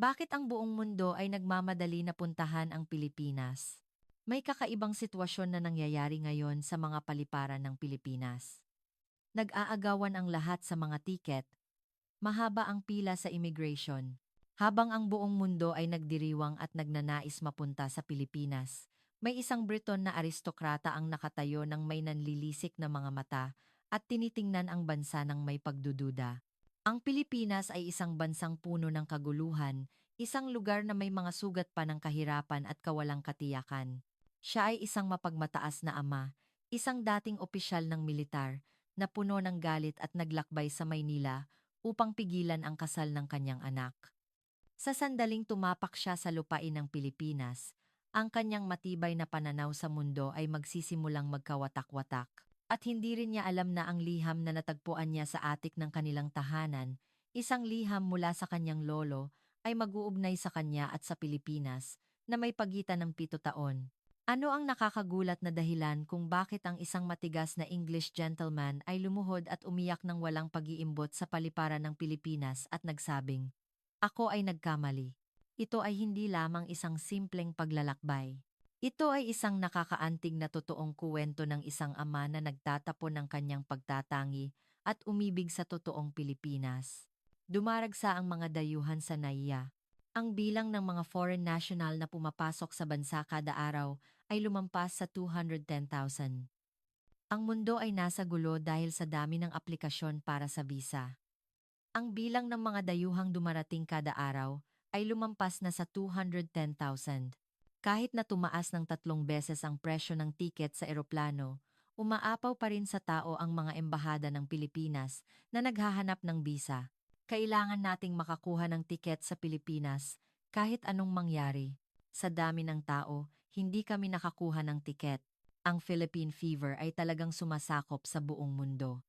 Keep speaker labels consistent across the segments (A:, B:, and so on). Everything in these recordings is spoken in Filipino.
A: Bakit ang buong mundo ay nagmamadali na puntahan ang Pilipinas? May kakaibang sitwasyon na nangyayari ngayon sa mga paliparan ng Pilipinas. Nag-aagawan ang lahat sa mga tiket, mahaba ang pila sa immigration, habang ang buong mundo ay nagdiriwang at nagnanais mapunta sa Pilipinas. May isang Briton na aristokrata ang nakatayo ng may nanlilisik na mga mata at tinitingnan ang bansa ng may pagdududa. Ang Pilipinas ay isang bansang puno ng kaguluhan, isang lugar na may mga sugat pa ng kahirapan at kawalang katiyakan. Siya ay isang mapagmataas na ama, isang dating opisyal ng militar, na puno ng galit at naglakbay sa Maynila upang pigilan ang kasal ng kanyang anak. Sa sandaling tumapak siya sa lupain ng Pilipinas, ang kanyang matibay na pananaw sa mundo ay magsisimulang magkawatak-watak. At hindi rin niya alam na ang liham na natagpuan niya sa atik ng kanilang tahanan, isang liham mula sa kanyang lolo, ay mag-uugnay sa kanya at sa Pilipinas, na may pagitan ng 7 taon. Ano ang nakakagulat na dahilan kung bakit ang isang matigas na English gentleman ay lumuhod at umiyak ng walang pag-iimbot sa paliparan ng Pilipinas at nagsabing, "Ako ay nagkamali. Ito ay hindi lamang isang simpleng paglalakbay. Ito ay isang nakakaantig na totoong kuwento ng isang ama na nagtatapon ng kanyang pagtatangi at umibig sa totoong Pilipinas." Dumaragsa ang mga dayuhan sa NAIA. Ang bilang ng mga foreign national na pumapasok sa bansa kada araw ay lumampas sa 210,000. Ang mundo ay nasa gulo dahil sa dami ng aplikasyon para sa visa. Ang bilang ng mga dayuhang dumarating kada araw ay lumampas na sa 210,000. Kahit na tumaas ng 3 beses ang presyo ng tiket sa eroplano, umaapaw pa rin sa tao ang mga embahada ng Pilipinas na naghahanap ng bisa. Kailangan nating makakuha ng tiket sa Pilipinas kahit anong mangyari. Sa dami ng tao, hindi kami nakakuha ng tiket. Ang Philippine Fever ay talagang sumasakop sa buong mundo.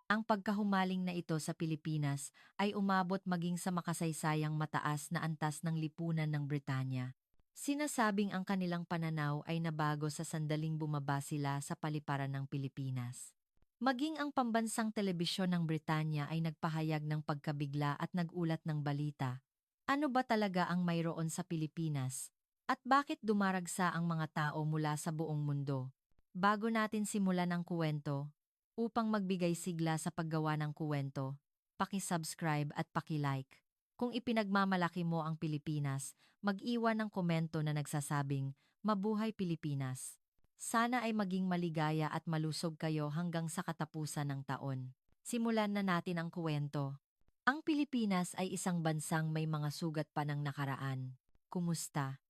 A: Ang pagkahumaling na ito sa Pilipinas ay umabot maging sa makasaysayang mataas na antas ng lipunan ng Britanya. Sinasabing ang kanilang pananaw ay nabago sa sandaling bumaba sila sa paliparan ng Pilipinas. Maging ang pambansang telebisyon ng Britanya ay nagpahayag ng pagkabigla at nagulat ng balita. Ano ba talaga ang mayroon sa Pilipinas? At bakit dumaragsa ang mga tao mula sa buong mundo? Bago natin simulan ang kuwento, upang magbigay sigla sa paggawa ng kuwento, paki-subscribe at paki-like. Kung ipinagmamalaki mo ang Pilipinas, mag-iwan ng komento na nagsasabing, "Mabuhay Pilipinas." Sana ay maging maligaya at malusog kayo hanggang sa katapusan ng taon. Simulan na natin ang kuwento. Ang Pilipinas ay isang bansang may mga sugat pa ng nakaraan. Kumusta?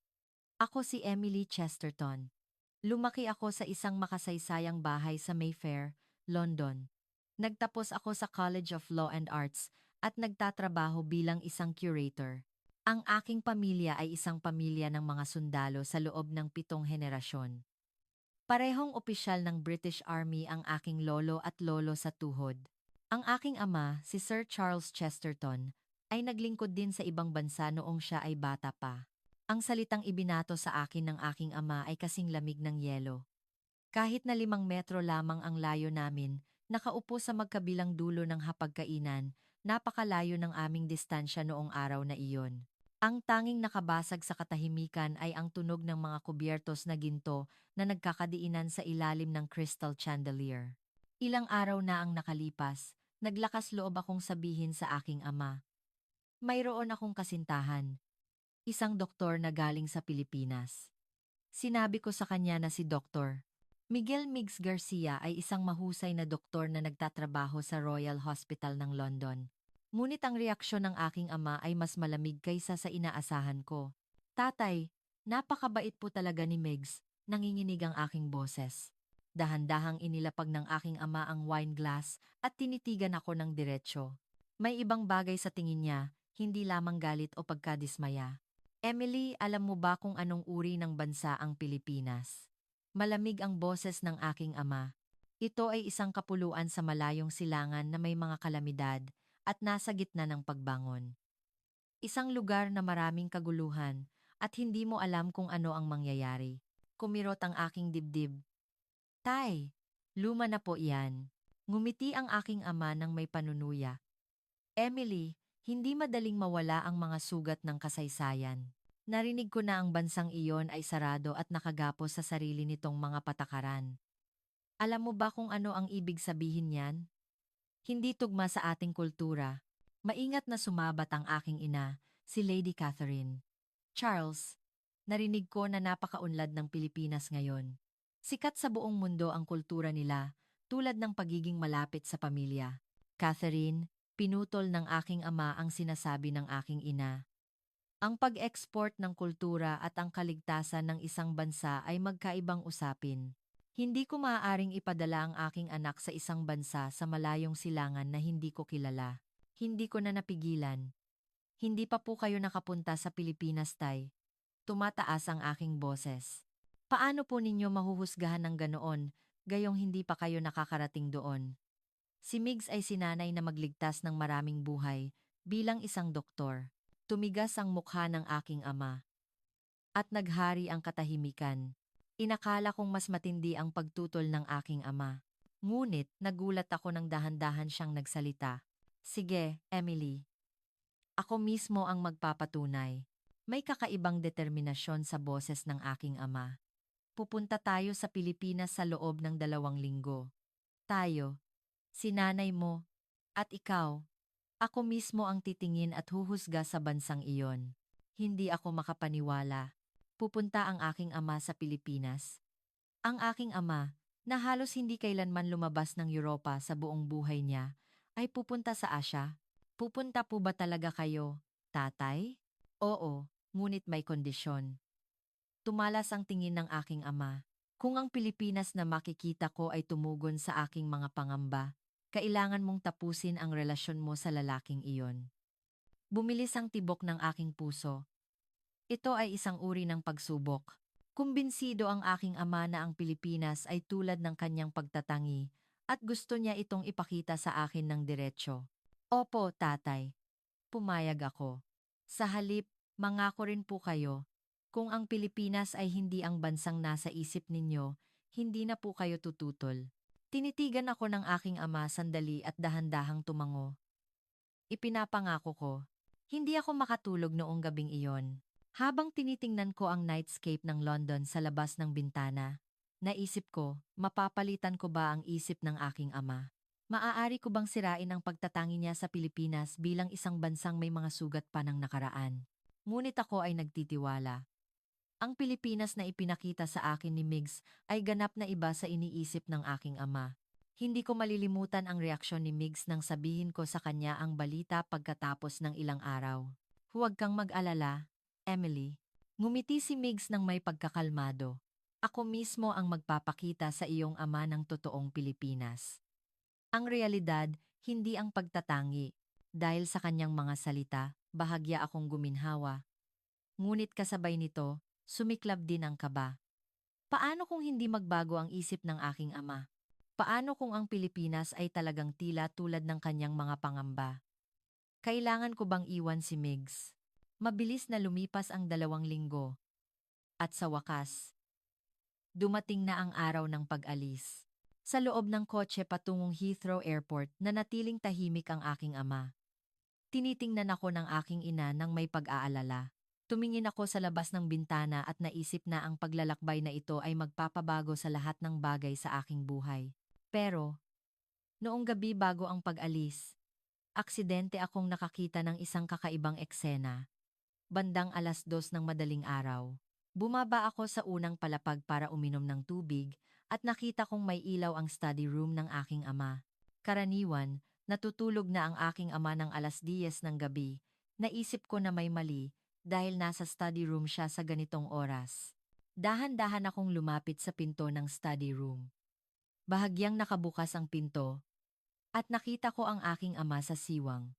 A: Ako si Emily Chesterton. Lumaki ako sa isang makasaysayang bahay sa Mayfair, London. Nagtapos ako sa College of Law and Arts at nagtatrabaho bilang isang curator. Ang aking pamilya ay isang pamilya ng mga sundalo sa loob ng 7 henerasyon. Parehong opisyal ng British Army ang aking lolo at lolo sa tuhod. Ang aking ama, si Sir Charles Chesterton, ay naglingkod din sa ibang bansa noong siya ay bata pa. Ang salitang ibinato sa akin ng aking ama ay kasing lamig ng yelo. Kahit na 5 metro lamang ang layo namin, nakaupo sa magkabilang dulo ng hapagkainan, napakalayo ng aming distansya noong araw na iyon. Ang tanging nakabasag sa katahimikan ay ang tunog ng mga kubyertos na ginto na nagkakadiinan sa ilalim ng crystal chandelier. Ilang araw na ang nakalipas, naglakas loob akong sabihin sa aking ama, "Mayroon akong kasintahan, isang doktor na galing sa Pilipinas." Sinabi ko sa kanya na si Dr. Miguel Migs Garcia ay isang mahusay na doktor na nagtatrabaho sa Royal Hospital ng London. Ngunit ang reaksyon ng aking ama ay mas malamig kaysa sa inaasahan ko. "Tatay, napakabait po talaga ni Migs," nanginginig ang aking boses. Dahan-dahang inilapag ng aking ama ang wine glass at tinitigan ako ng diretsyo. May ibang bagay sa tingin niya, hindi lamang galit o pagkadismaya. "Emily, alam mo ba kung anong uri ng bansa ang Pilipinas?" Malamig ang boses ng aking ama. "Ito ay isang kapuluan sa malayong silangan na may mga kalamidad at nasa gitna ng pagbangon. Isang lugar na maraming kaguluhan at hindi mo alam kung ano ang mangyayari." Kumirot ang aking dibdib. "Tay, luma na po iyan." Ngumiti ang aking ama ng may panunuya. "Emily, Hindi madaling mawala ang mga sugat ng kasaysayan. Narinig ko na ang bansang iyon ay sarado at nakagapos sa sarili nitong mga patakaran. Alam mo ba kung ano ang ibig sabihin niyan? Hindi tugma sa ating kultura. Maingat na sumabat ang aking ina, si Lady Catherine. Charles, narinig ko na napakaunlad ng Pilipinas ngayon. Sikat sa buong mundo ang kultura nila, tulad ng pagiging malapit sa pamilya. Catherine, pinutol ng aking ama ang sinasabi ng aking ina. Ang pag-export ng kultura at ang kaligtasan ng isang bansa ay magkaibang usapin. Hindi ko maaaring ipadala ang aking anak sa isang bansa sa malayong silangan na hindi ko kilala. Hindi ko na napigilan. Hindi pa po kayo nakapunta sa Pilipinas, Tay. Tumataas ang aking boses. Paano po ninyo mahuhusgahan ng ganoon, gayong hindi pa kayo nakakarating doon? Si Migs ay sinanay na magligtas ng maraming buhay bilang isang doktor. Tumigas ang mukha ng aking ama. At naghari ang katahimikan. Inakala kong mas matindi ang pagtutol ng aking ama. Ngunit nagulat ako nang dahan-dahan siyang nagsalita. Sige, Emily. Ako mismo ang magpapatunay. May kakaibang determinasyon sa boses ng aking ama. Pupunta tayo sa Pilipinas sa loob ng 2 linggo. Tayo, si nanay mo, at ikaw. Ako mismo ang titingin at huhusga sa bansang iyon. Hindi ako makapaniwala. Pupunta ang aking ama sa Pilipinas. Ang aking ama, na halos hindi kailanman lumabas ng Europa sa buong buhay niya, ay pupunta sa Asya. Pupunta po ba talaga kayo, tatay? Oo, ngunit may kondisyon. Tumalas ang tingin ng aking ama. Kung ang Pilipinas na makikita ko ay tumugon sa aking mga pangamba, kailangan mong tapusin ang relasyon mo sa lalaking iyon. Bumilis ang tibok ng aking puso. Ito ay isang uri ng pagsubok. Kumbinsido ang aking ama na ang Pilipinas ay tulad ng kanyang pagtatangi at gusto niya itong ipakita sa akin ng diretsyo. Opo, tatay. Pumayag ako. Sa halip, mangako rin po kayo. Kung ang Pilipinas ay hindi ang bansang nasa isip ninyo, hindi na po kayo tututol. Tinitigan ako ng aking ama sandali at dahan-dahang tumango. Ipinapangako ko. Hindi ako makatulog noong gabing iyon. Habang tinitingnan ko ang nightscape ng London sa labas ng bintana, naisip ko, mapapalitan ko ba ang isip ng aking ama? Maaari ko bang sirain ang pagtatangi niya sa Pilipinas bilang isang bansang may mga sugat pa ng nakaraan? Ngunit ako ay nagtitiwala. Ang Pilipinas na ipinakita sa akin ni Migs ay ganap na iba sa iniisip ng aking ama. Hindi ko malilimutan ang reaksyon ni Migs nang sabihin ko sa kanya ang balita pagkatapos ng ilang araw. Huwag kang mag-alala, Emily. Ngumiti si Migs nang may pagkakalmado. Ako mismo ang magpapakita sa iyong ama ng totoong Pilipinas. Ang realidad, hindi ang pagtatangi. Dahil sa kanyang mga salita, bahagya akong guminhawa. Ngunit kasabay nito, sumiklab din ang kaba. Paano kung hindi magbago ang isip ng aking ama? Paano kung ang Pilipinas ay talagang tila tulad ng kanyang mga pangamba? Kailangan ko bang iwan si Migs? Mabilis na lumipas ang 2 linggo. At sa wakas, dumating na ang araw ng pag-alis. Sa loob ng kotse patungong Heathrow Airport, nanatiling tahimik ang aking ama. Tinitingnan ako ng aking ina nang may pag-aalala. Tumingin ako sa labas ng bintana at naisip na ang paglalakbay na ito ay magpapabago sa lahat ng bagay sa aking buhay. Pero, noong gabi bago ang pag-alis, aksidente akong nakakita ng isang kakaibang eksena. Bandang 2:00 ng madaling araw. Bumaba ako sa unang palapag para uminom ng tubig at nakita kong may ilaw ang study room ng aking ama. Karaniwan, natutulog na ang aking ama ng 10:00 ng gabi. Naisip ko na may mali dahil nasa study room siya sa ganitong oras. Dahan-dahan akong lumapit sa pinto ng study room. Bahagyang nakabukas ang pinto at nakita ko ang aking ama sa siwang.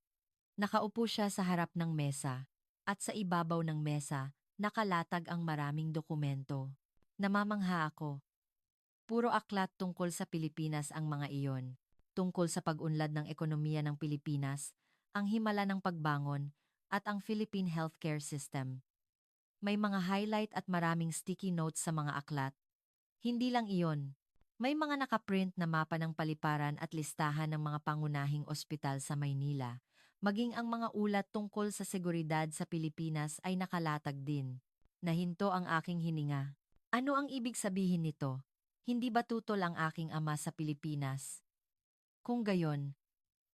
A: Nakaupo siya sa harap ng mesa at sa ibabaw ng mesa nakalatag ang maraming dokumento. Namamangha ako. Puro aklat tungkol sa Pilipinas ang mga iyon. Tungkol sa pag-unlad ng ekonomiya ng Pilipinas, ang himala ng pagbangon, at ang Philippine healthcare system. May mga highlight at maraming sticky notes sa mga aklat. Hindi lang iyon. May mga nakaprint na mapa ng paliparan at listahan ng mga pangunahing ospital sa Maynila, Maging ang mga ulat tungkol sa seguridad sa Pilipinas ay nakalatag din. Nahinto ang aking hininga. Ano ang ibig sabihin nito? Hindi ba tutol ang aking ama sa Pilipinas? Kung gayon,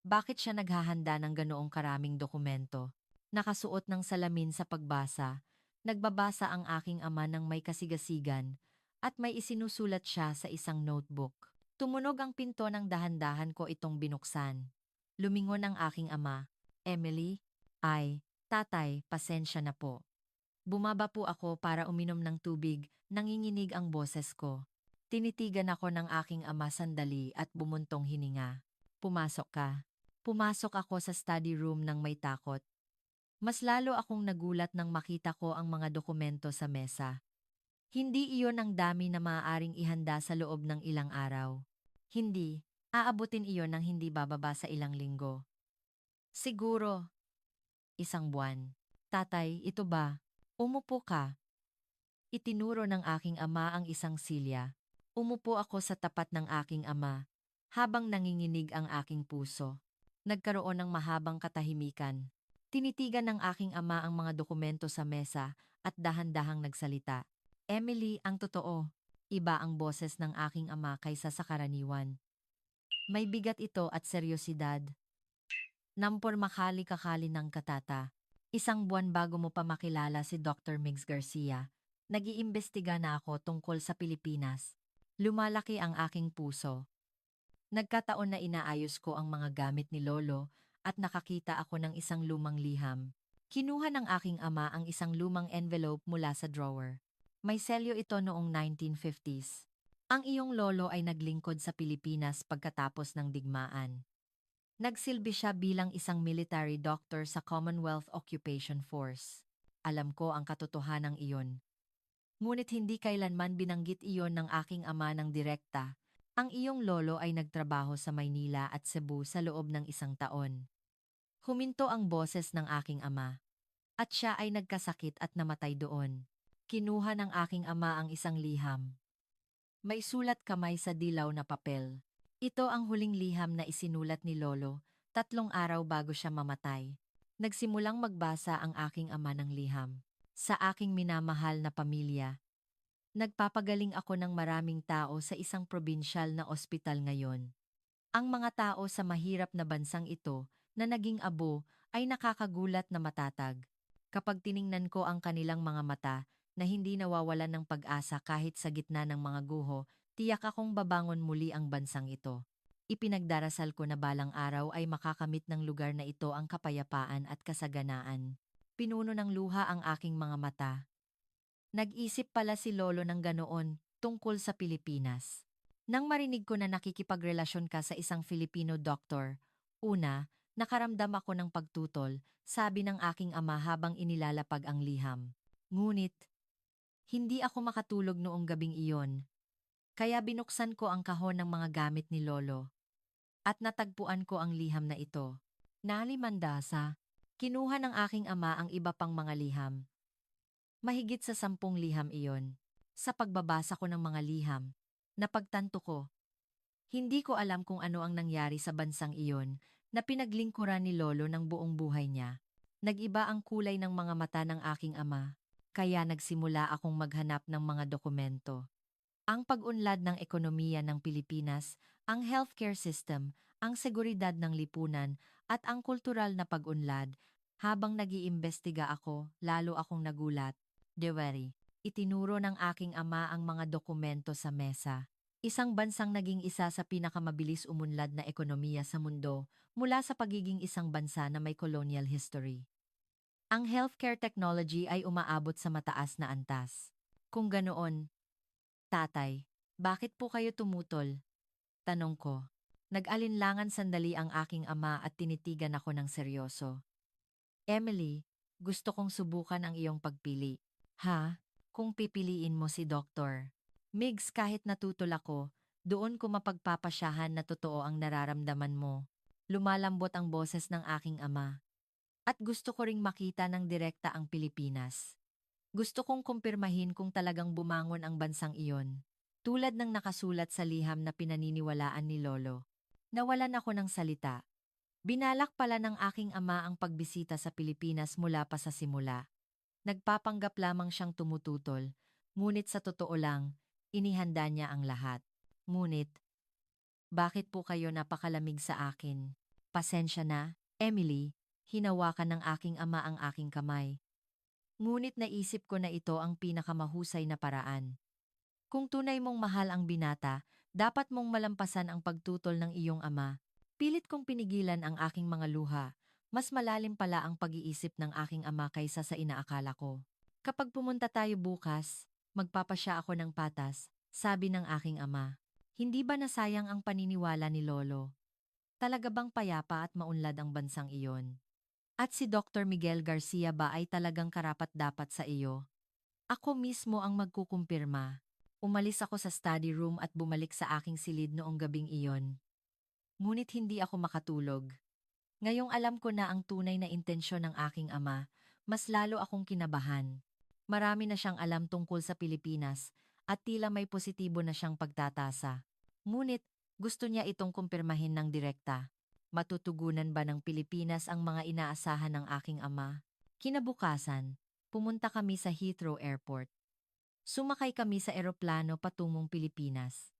A: bakit siya naghahanda ng ganoong karaming dokumento? Nakasuot ng salamin sa pagbasa, nagbabasa ang aking ama ng may kasigasigan, at may isinusulat siya sa isang notebook. Tumunog ang pinto ng dahan-dahan ko itong binuksan. Lumingon ang aking ama. Emily? Ay, tatay, pasensya na po. Bumaba po ako para uminom ng tubig, nanginginig ang boses ko. Tinitigan ako ng aking ama sandali at bumuntong hininga. Pumasok ka. Pumasok ako sa study room ng may takot. Mas lalo akong nagulat nang makita ko ang mga dokumento sa mesa. Hindi iyon ang dami na maaaring ihanda sa loob ng ilang araw. Hindi, aabutin iyon ng hindi bababa sa ilang linggo. Siguro, isang buwan. Tatay, ito ba? Umupo ka. Itinuro ng aking ama ang isang silya. Umupo ako sa tapat ng aking ama, habang nanginginig ang aking puso. Nagkaroon ng mahabang katahimikan. Tinitigan ng aking ama ang mga dokumento sa mesa at dahan-dahang nagsalita. Emily, ang totoo. Iba ang boses ng aking ama kaysa sa karaniwan. May bigat ito at seryosidad. Nampor makali-kakali ng katata. Isang buwan bago mo pa makilala si Dr. Migs Garcia, nag-iimbestiga na ako tungkol sa Pilipinas. Lumalaki ang aking puso. Nagkataon na inaayos ko ang mga gamit ni Lolo at nakakita ako ng isang lumang liham. Kinuha ng aking ama ang isang lumang envelope mula sa drawer. May selyo ito noong 1950s. Ang iyong lolo ay naglingkod sa Pilipinas pagkatapos ng digmaan. Nagsilbi siya bilang isang military doctor sa Commonwealth Occupation Force. Alam ko ang katotohanan iyon. Ngunit hindi kailanman binanggit iyon ng aking ama ng direkta. Ang iyong lolo ay nagtrabaho sa Maynila at Cebu sa loob ng isang taon. Huminto ang boses ng aking ama. At siya ay nagkasakit at namatay doon. Kinuha ng aking ama ang isang liham. May sulat kamay sa dilaw na papel. Ito ang huling liham na isinulat ni Lolo, 3 araw bago siya mamatay. Nagsimulang magbasa ang aking ama ng liham. Sa aking minamahal na pamilya, nagpapagaling ako ng maraming tao sa isang probinsyal na ospital ngayon. Ang mga tao sa mahirap na bansang ito, na naging abo, ay nakakagulat na matatag. Kapag tiningnan ko ang kanilang mga mata, na hindi nawawalan ng pag-asa kahit sa gitna ng mga guho, tiyak akong babangon muli ang bansang ito. Ipinagdarasal ko na balang araw ay makakamit ng lugar na ito ang kapayapaan at kasaganaan. Pinuno ng luha ang aking mga mata. Nag-isip pala si Lolo ng ganoon tungkol sa Pilipinas. Nang marinig ko na nakikipagrelasyon ka sa isang Filipino doktor, una, nakaramdam ako ng pagtutol, sabi ng aking ama habang inilalapag ang liham. Ngunit, hindi ako makatulog noong gabing iyon. Kaya binuksan ko ang kahon ng mga gamit ni Lolo. At natagpuan ko ang liham na ito. Nalimandasa, kinuha ng aking ama ang iba pang mga liham. Mahigit sa 10 liham iyon. Sa pagbabasa ko ng mga liham, napagtanto ko, hindi ko alam kung ano ang nangyari sa bansang iyon na pinaglingkuran ni Lolo ng buong buhay niya. Nag-iba ang kulay ng mga mata ng aking ama, kaya nagsimula akong maghanap ng mga dokumento. Ang pag-unlad ng ekonomiya ng Pilipinas, ang healthcare system, ang seguridad ng lipunan, at ang kultural na pag-unlad. Habang nag-iimbestiga ako, lalo akong nagulat. Dewari, itinuro ng aking ama ang mga dokumento sa mesa. Isang bansang naging isa sa pinakamabilis umunlad na ekonomiya sa mundo mula sa pagiging isang bansa na may colonial history. Ang healthcare technology ay umaabot sa mataas na antas. Kung ganoon, tatay, bakit po kayo tumutol? Tanong ko. Nag-alinlangan sandali ang aking ama at tinitigan ako ng seryoso. Emily, gusto kong subukan ang iyong pagpili. Ha? Kung pipiliin mo si Doktor. Migs, kahit natutol ako, doon ko mapagpapasyahan na totoo ang nararamdaman mo. Lumalambot ang boses ng aking ama. At gusto ko ring makita ng direkta ang Pilipinas. Gusto kong kumpirmahin kung talagang bumangon ang bansang iyon. Tulad ng nakasulat sa liham na pinaniniwalaan ni Lolo. Nawalan ako ng salita. Binalak pala ng aking ama ang pagbisita sa Pilipinas mula pa sa simula. Nagpapanggap lamang siyang tumututol, ngunit sa totoo lang, inihanda niya ang lahat. Ngunit, bakit po kayo napakalamig sa akin? Pasensya na, Emily, hinawakan ng aking ama ang aking kamay. Ngunit naisip ko na ito ang pinakamahusay na paraan. Kung tunay mong mahal ang binata, dapat mong malampasan ang pagtutol ng iyong ama. Pilit kong pinigilan ang aking mga luha. Mas malalim pala ang pag-iisip ng aking ama kaysa sa inaakala ko. Kapag pumunta tayo bukas, magpapasya ako ng patas, sabi ng aking ama. Hindi ba nasayang ang paniniwala ni Lolo? Talaga bang payapa at maunlad ang bansang iyon? At si Dr. Miguel Garcia ba ay talagang karapat-dapat sa iyo? Ako mismo ang magkukumpirma. Umalis ako sa study room at bumalik sa aking silid noong gabing iyon. Ngunit hindi ako makatulog. Ngayong alam ko na ang tunay na intensyon ng aking ama, mas lalo akong kinabahan. Marami na siyang alam tungkol sa Pilipinas at tila may positibo na siyang pagtatasa. Ngunit, gusto niya itong kumpirmahin ng direkta. Matutugunan ba ng Pilipinas ang mga inaasahan ng aking ama? Kinabukasan, pumunta kami sa Heathrow Airport. Sumakay kami sa eroplano patungong Pilipinas.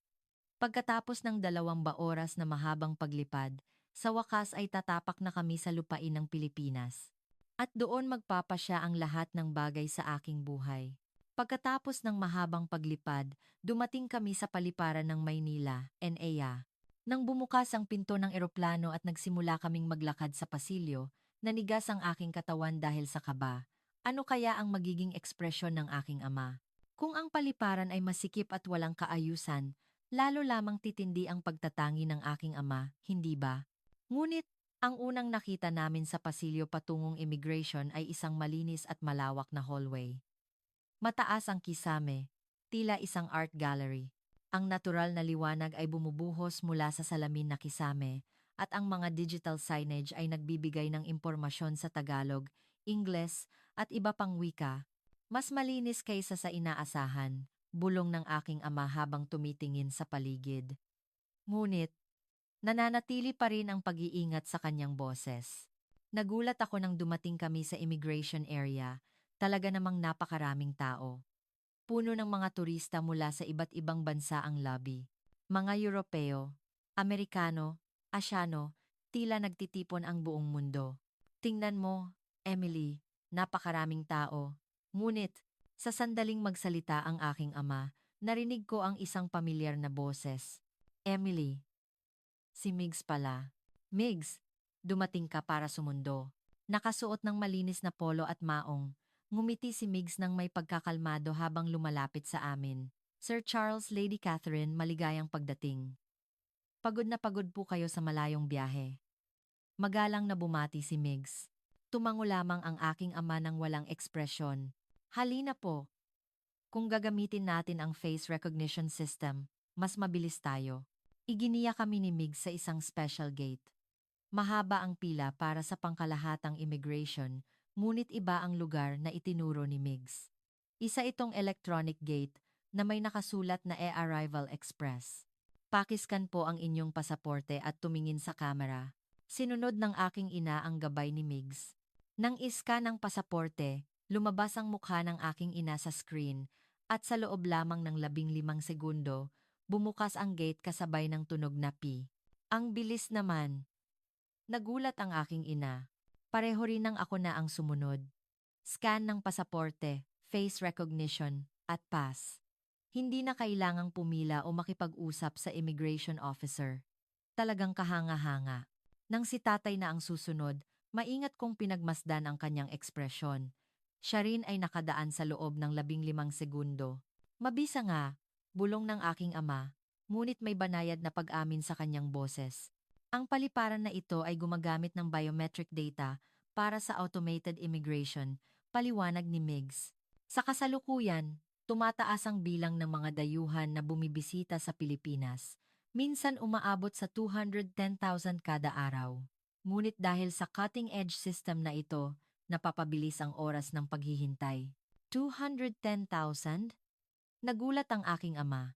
A: Pagkatapos ng 2 oras na mahabang paglipad, sa wakas ay tatapak na kami sa lupain ng Pilipinas. At doon magpapasya ang lahat ng bagay sa aking buhay. Pagkatapos ng mahabang paglipad, dumating kami sa paliparan ng Maynila, NAIA. Nang bumukas ang pinto ng eroplano at nagsimula kaming maglakad sa pasilyo, nanigas ang aking katawan dahil sa kaba. Ano kaya ang magiging ekspresyon ng aking ama? Kung ang paliparan ay masikip at walang kaayusan, lalo lamang titindi ang pagtatangi ng aking ama, hindi ba? Ngunit, ang unang nakita namin sa pasilyo patungong immigration ay isang malinis at malawak na hallway. Mataas ang kisame, tila isang art gallery. Ang natural na liwanag ay bumubuhos mula sa salamin na kisame, at ang mga digital signage ay nagbibigay ng impormasyon sa Tagalog, Ingles, at iba pang wika. Mas malinis kaysa sa inaasahan, bulong ng aking ama habang tumitingin sa paligid. Ngunit, nananatili pa rin ang pag-iingat sa kanyang boses. Nagulat ako nang dumating kami sa immigration area, talaga namang napakaraming tao. Puno ng mga turista mula sa iba't ibang bansa ang lobby. Mga Europeo, Amerikano, Asyano, tila nagtitipon ang buong mundo. Tingnan mo, Emily, napakaraming tao. Ngunit, sa sandaling magsalita ang aking ama, narinig ko ang isang pamilyar na boses. Emily, si Migs pala. Migs, dumating ka para sumundo. Nakasuot ng malinis na polo at maong. Ngumiti si Migs nang may pagkakalmado habang lumalapit sa amin. Sir Charles, Lady Catherine, maligayang pagdating. Pagod na pagod po kayo sa malayong biyahe. Magalang na bumati si Migs. Tumango lamang ang aking ama ng walang ekspresyon. Halina po. Kung gagamitin natin ang face recognition system, mas mabilis tayo. Iginiya kami ni Migs sa isang special gate. Mahaba ang pila para sa pangkalahatang immigration, ngunit iba ang lugar na itinuro ni Migs. Isa itong electronic gate na may nakasulat na e-arrival express. Pakiskan po ang inyong pasaporte at tumingin sa kamera. Sinunod ng aking ina ang gabay ni Migs. Nang iska ng pasaporte, lumabas ang mukha ng aking ina sa screen at sa loob lamang ng 15 segundo, bumukas ang gate kasabay ng tunog na pi. Ang bilis naman. Nagulat ang aking ina. Pareho rin ng ako na ang sumunod. Scan ng pasaporte, face recognition, at pass. Hindi na kailangang pumila o makipag-usap sa immigration officer. Talagang kahanga-hanga. Nang si tatay na ang susunod, maingat kong pinagmasdan ang kanyang ekspresyon. Siya rin ay nakadaan sa loob ng 15 segundo. Mabisa nga, bulong ng aking ama, ngunit may banayad na pag-amin sa kanyang boses. Ang paliparan na ito ay gumagamit ng biometric data para sa automated immigration, paliwanag ni Migs. Sa kasalukuyan, tumataas ang bilang ng mga dayuhan na bumibisita sa Pilipinas. Minsan umaabot sa 210,000 kada araw. Ngunit dahil sa cutting-edge system na ito, napapabilis ang oras ng paghihintay. 210,000? Nagulat ang aking ama.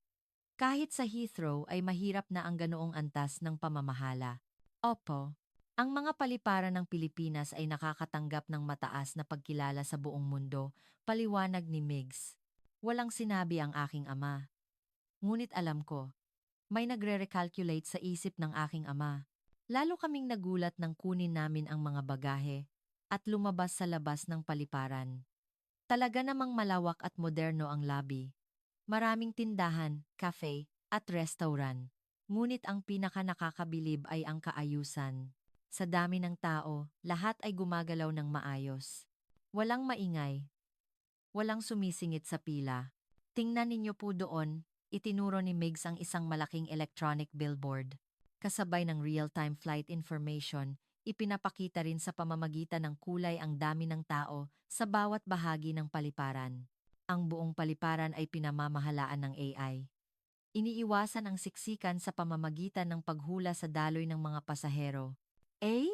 A: Kahit sa Heathrow ay mahirap na ang ganoong antas ng pamamahala. Opo, Ang mga paliparan ng Pilipinas ay nakakatanggap ng mataas na pagkilala sa buong mundo, paliwanag ni Migs. Walang sinabi ang aking ama. Ngunit alam ko, may nagre-recalculate sa isip ng aking ama. Lalo kaming nagulat nang kunin namin ang mga bagahe at lumabas sa labas ng paliparan. Talaga namang malawak at moderno ang lobby. Maraming tindahan, cafe, at restaurant. Ngunit ang pinaka nakakabilib ay ang kaayusan. Sa dami ng tao, lahat ay gumagalaw ng maayos. Walang maingay, walang sumisingit sa pila. Tingnan ninyo po doon, itinuro ni Migs ang isang malaking electronic billboard. Kasabay ng real-time flight information, ipinapakita rin sa pamamagitan ng kulay ang dami ng tao sa bawat bahagi ng paliparan. Ang buong paliparan ay pinamamahalaan ng AI. Iniiwasan ang siksikan sa pamamagitan ng paghula sa daloy ng mga pasahero. Eh?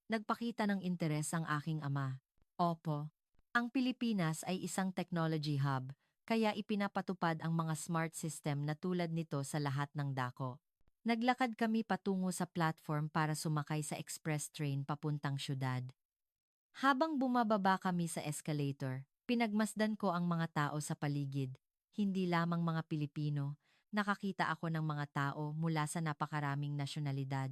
A: Nagpakita ng interes ang aking ama. Opo. Ang Pilipinas ay isang technology hub, kaya ipinapatupad ang mga smart system na tulad nito sa lahat ng dako. Naglakad kami patungo sa platform para sumakay sa express train papuntang syudad. Habang bumababa kami sa escalator, pinagmasdan ko ang mga tao sa paligid, hindi lamang mga Pilipino. Nakakita ako ng mga tao mula sa napakaraming nasyonalidad.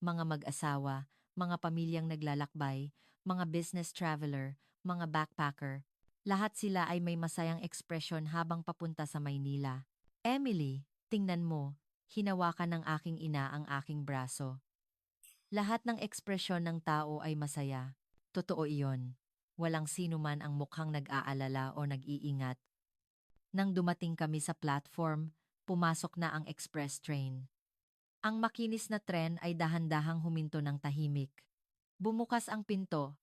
A: Mga mag-asawa, mga pamilyang naglalakbay, mga business traveler, mga backpacker. Lahat sila ay may masayang ekspresyon habang papunta sa Maynila. Emily, tingnan mo, hinawakan ng aking ina ang aking braso. Lahat ng ekspresyon ng tao ay masaya. Totoo iyon. Walang sino man ang mukhang nag-aalala o nag-iingat. Nang dumating kami sa platform, pumasok na ang express train. Ang makinis na tren ay dahan-dahang huminto ng tahimik. Bumukas ang pinto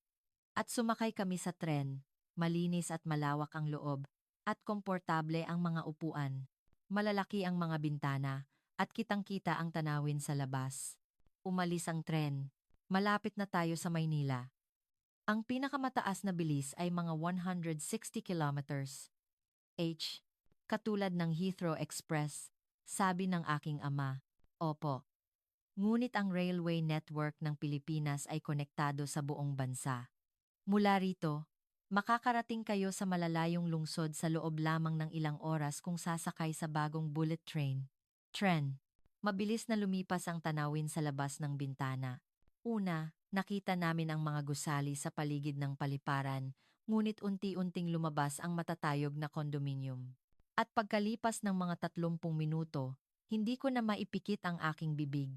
A: at sumakay kami sa tren. Malinis at malawak ang loob at komportable ang mga upuan. Malalaki ang mga bintana at kitang-kita ang tanawin sa labas. Umalis ang tren. Malapit na tayo sa Maynila. Ang pinakamataas na bilis ay mga 160 kilometers h, katulad ng Heathrow Express, sabi ng aking ama. Opo. Ngunit ang railway network ng Pilipinas ay konektado sa buong bansa. Mula rito, makakarating kayo sa malalayong lungsod sa loob lamang ng ilang oras kung sasakay sa bagong bullet train. Mabilis na lumipas ang tanawin sa labas ng bintana. Una, nakita namin ang mga gusali sa paligid ng paliparan, ngunit unti-unting lumabas ang matatayog na kondominium. At pagkalipas ng mga 30 minuto, hindi ko na maipikit ang aking bibig.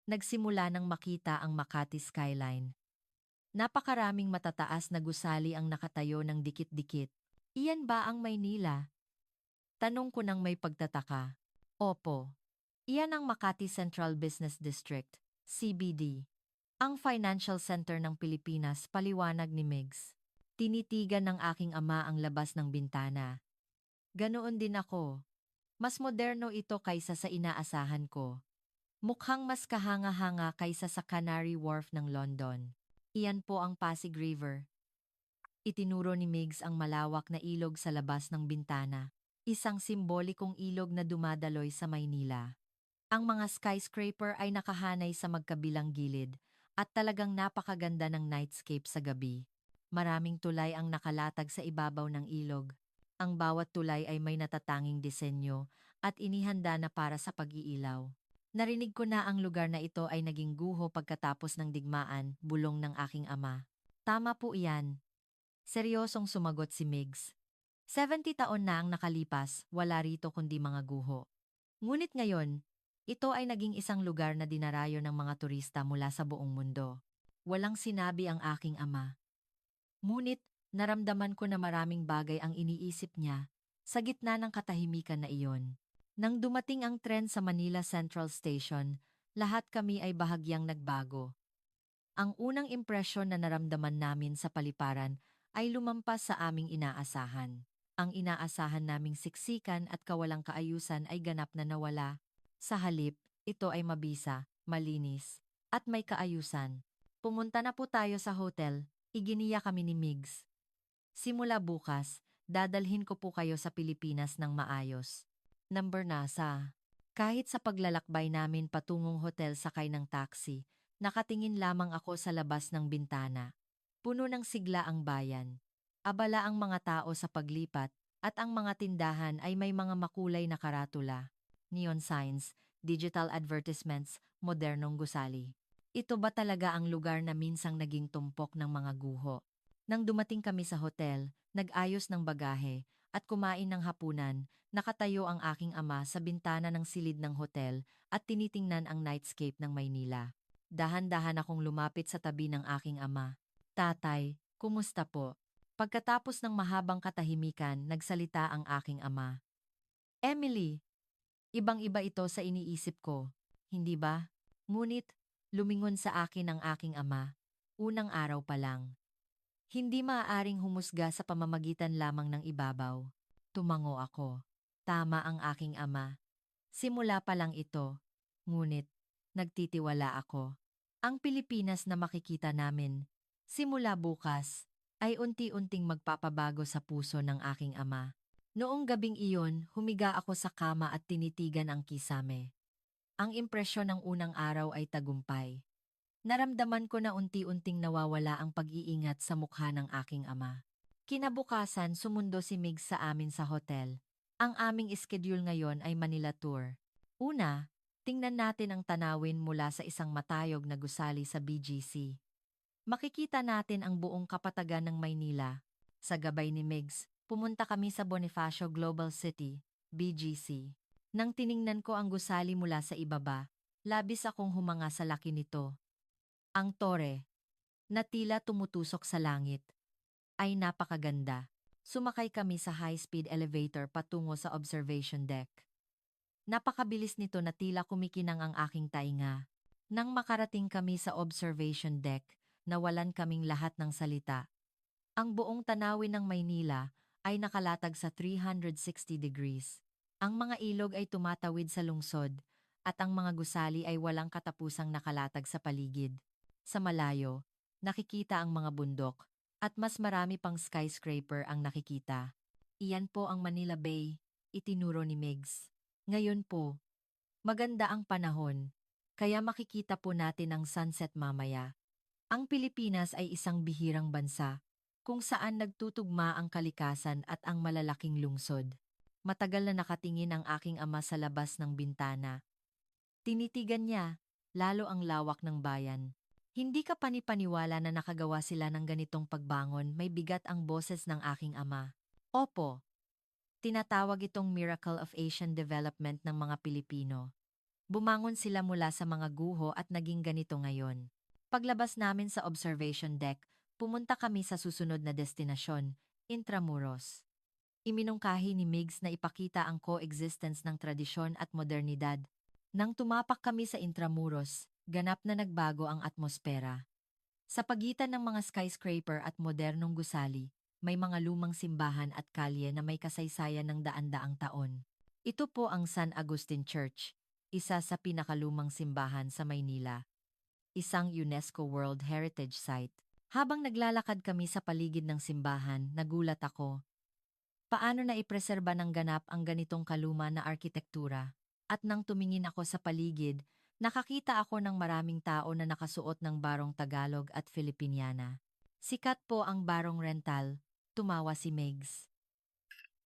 A: Nagsimula nang makita ang Makati skyline. Napakaraming matataas na gusali ang nakatayo ng dikit-dikit. Iyan ba ang Maynila? Tanong ko nang may pagtataka. Opo. Iyan ang Makati Central Business District, CBD. Ang financial center ng Pilipinas, paliwanag ni Migs. Tinitigan ng aking ama ang labas ng bintana. Ganoon din ako. Mas moderno ito kaysa sa inaasahan ko. Mukhang mas kahanga-hanga kaysa sa Canary Wharf ng London. Iyan po ang Pasig River. Itinuro ni Migs ang malawak na ilog sa labas ng bintana. Isang simbolikong ilog na dumadaloy sa Maynila. Ang mga skyscraper ay nakahanay sa magkabilang gilid at talagang napakaganda ng nightscape sa gabi. Maraming tulay ang nakalatag sa ibabaw ng ilog. Ang bawat tulay ay may natatanging disenyo at inihanda na para sa pag-iilaw. Narinig ko na ang lugar na ito ay naging guho pagkatapos ng digmaan, bulong ng aking ama. Tama po iyan. Seryosong sumagot si Migs. 70 taon na ang nakalipas, wala rito kundi mga guho. Ngunit ngayon, ito ay naging isang lugar na dinarayo ng mga turista mula sa buong mundo. Walang sinabi ang aking ama. Ngunit, naramdaman ko na maraming bagay ang iniisip niya sa gitna ng katahimikan na iyon. Nang dumating ang tren sa Manila Central Station, lahat kami ay bahagyang nagbago. Ang unang impresyon na naramdaman namin sa paliparan ay lumampas sa aming inaasahan. Ang inaasahan naming siksikan at kawalang kaayusan ay ganap na nawala. Sa halip, ito ay mabisa, malinis, at may kaayusan. Pumunta na po tayo sa hotel, iginiya kami ni Migs. Simula bukas, dadalhin ko po kayo sa Pilipinas ng maayos. Number nasa. Kahit sa paglalakbay namin patungong hotel sakay ng taxi, Nakatingin lamang ako sa labas ng bintana. Puno ng sigla ang bayan. Abala ang mga tao sa paglipat at ang mga tindahan ay may mga makulay na karatula, neon signs, digital advertisements, modernong gusali. Ito ba talaga ang lugar na minsang naging tumpok ng mga guho? Nang dumating kami sa hotel, nag-ayos ng bagahe at kumain ng hapunan, nakatayo ang aking ama sa bintana ng silid ng hotel at tinitingnan ang nightscape ng Maynila. Dahan-dahan akong lumapit sa tabi ng aking ama. Tatay, kumusta po? Pagkatapos ng mahabang katahimikan, nagsalita ang aking ama. Emily, ibang-iba ito sa iniisip ko, hindi ba? Ngunit, lumingon sa akin ang aking ama. Unang araw pa lang. Hindi maaaring humusga sa pamamagitan lamang ng ibabaw. Tumango ako. Tama ang aking ama. Simula pa lang ito. Ngunit, nagtitiwala ako. Ang Pilipinas na makikita namin, simula bukas, ay unti-unting magpapabago sa puso ng aking ama. Noong gabing iyon, humiga ako sa kama at tinitigan ang kisame. Ang impresyon ng unang araw ay tagumpay. Naramdaman ko na unti-unting nawawala ang pag-iingat sa mukha ng aking ama. Kinabukasan, sumundo si Mig sa amin sa hotel. Ang aming schedule ngayon ay Manila Tour. Una, tingnan natin ang tanawin mula sa isang matayog na gusali sa BGC. Makikita natin ang buong kapatagan ng Maynila. Sa gabay ni Migs, pumunta kami sa Bonifacio Global City, BGC. Nang tiningnan ko ang gusali mula sa ibaba, labis akong humanga sa laki nito. Ang tore, na tila tumutusok sa langit, ay napakaganda. Sumakay kami sa high-speed elevator patungo sa observation deck. Napakabilis nito na tila kumikinang ang aking tainga. Nang makarating kami sa observation deck, nawalan kaming lahat ng salita. Ang buong tanawin ng Maynila ay nakalatag sa 360 degrees. Ang mga ilog ay tumatawid sa lungsod, at ang mga gusali ay walang katapusang nakalatag sa paligid. Sa malayo, nakikita ang mga bundok, at mas marami pang skyscraper ang nakikita. Iyan po ang Manila Bay, itinuro ni Migs. Ngayon po, maganda ang panahon, kaya makikita po natin ang sunset mamaya. Ang Pilipinas ay isang bihirang bansa, kung saan nagtutugma ang kalikasan at ang malalaking lungsod. Matagal na nakatingin ang aking ama sa labas ng bintana. Tinitigan niya, lalo ang lawak ng bayan. Hindi ka panipaniwala na nakagawa sila ng ganitong pagbangon, may bigat ang boses ng aking ama. Opo, tinatawag itong Miracle of Asian Development ng mga Pilipino. Bumangon sila mula sa mga guho at naging ganito ngayon. Paglabas namin sa observation deck, pumunta kami sa susunod na destinasyon, Intramuros. Iminungkahi ni Migs na ipakita ang coexistence ng tradisyon at modernidad. Nang tumapak kami sa Intramuros, ganap na nagbago ang atmosfera. Sa pagitan ng mga skyscraper at modernong gusali, may mga lumang simbahan at kalye na may kasaysayan ng daan-daang taon. Ito po ang San Agustin Church, isa sa pinakalumang simbahan sa Maynila. Isang UNESCO World Heritage Site. Habang naglalakad kami sa paligid ng simbahan, nagulat ako. Paano na ipreserba ng ganap ang ganitong kaluma na arkitektura? At nang tumingin ako sa paligid, nakakita ako ng maraming tao na nakasuot ng barong Tagalog at Filipiniana. Sikat po ang barong rental, tumawa si Megs.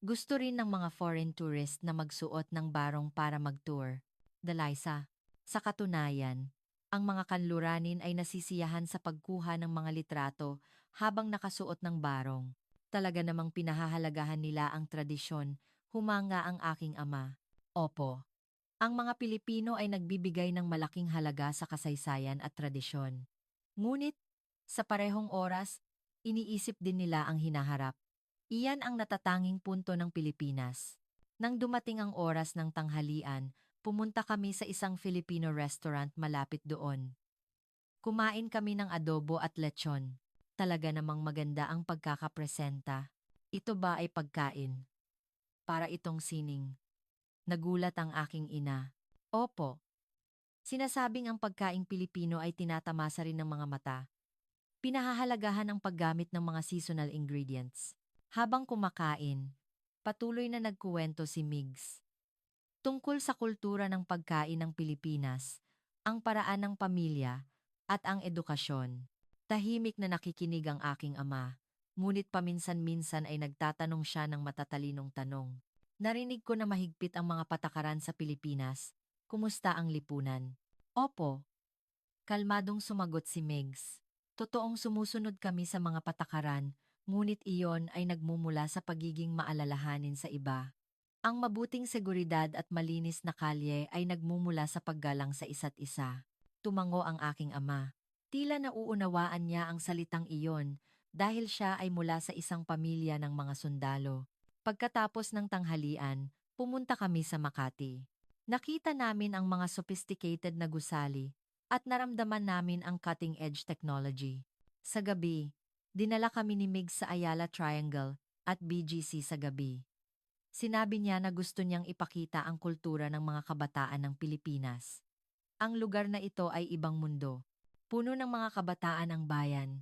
A: Gusto rin ng mga foreign tourist na magsuot ng barong para mag-tour. Dalaisa, sa katunayan, ang mga kanluranin ay nasisiyahan sa pagkuha ng mga litrato habang nakasuot ng barong. Talaga namang pinahahalagahan nila ang tradisyon, humanga ang aking ama. Opo, ang mga Pilipino ay nagbibigay ng malaking halaga sa kasaysayan at tradisyon. Ngunit, sa parehong oras, iniisip din nila ang hinaharap. Iyan ang natatanging punto ng Pilipinas. Nang dumating ang oras ng tanghalian, pumunta kami sa isang Filipino restaurant malapit doon. Kumain kami ng adobo at lechon. Talaga namang maganda ang pagkakapresenta. Ito ba ay pagkain? Para itong sining. Nagulat ang aking ina. Opo. Sinasabing ang pagkaing Pilipino ay tinatamasa rin ng mga mata. Pinahahalagahan ang paggamit ng mga seasonal ingredients. Habang kumakain, patuloy na nagkuwento si Migs. Tungkol sa kultura ng pagkain ng Pilipinas, ang paraan ng pamilya, at ang edukasyon. Tahimik na nakikinig ang aking ama, ngunit paminsan-minsan ay nagtatanong siya ng matatalinong tanong. Narinig ko na mahigpit ang mga patakaran sa Pilipinas. Kumusta ang lipunan? Opo, kalmadong sumagot si Megs. Totoong sumusunod kami sa mga patakaran, ngunit iyon ay nagmumula sa pagiging maalalahanin sa iba. Ang mabuting seguridad at malinis na kalye ay nagmumula sa paggalang sa isa't isa. Tumango ang aking ama. Tila nauunawaan niya ang salitang iyon dahil siya ay mula sa isang pamilya ng mga sundalo. Pagkatapos ng tanghalian, pumunta kami sa Makati. Nakita namin ang mga sophisticated na gusali at naramdaman namin ang cutting-edge technology. Sa gabi, dinala kami ni Mig sa Ayala Triangle at BGC sa gabi. Sinabi niya na gusto niyang ipakita ang kultura ng mga kabataan ng Pilipinas. Ang lugar na ito ay ibang mundo. Puno ng mga kabataan ang bayan.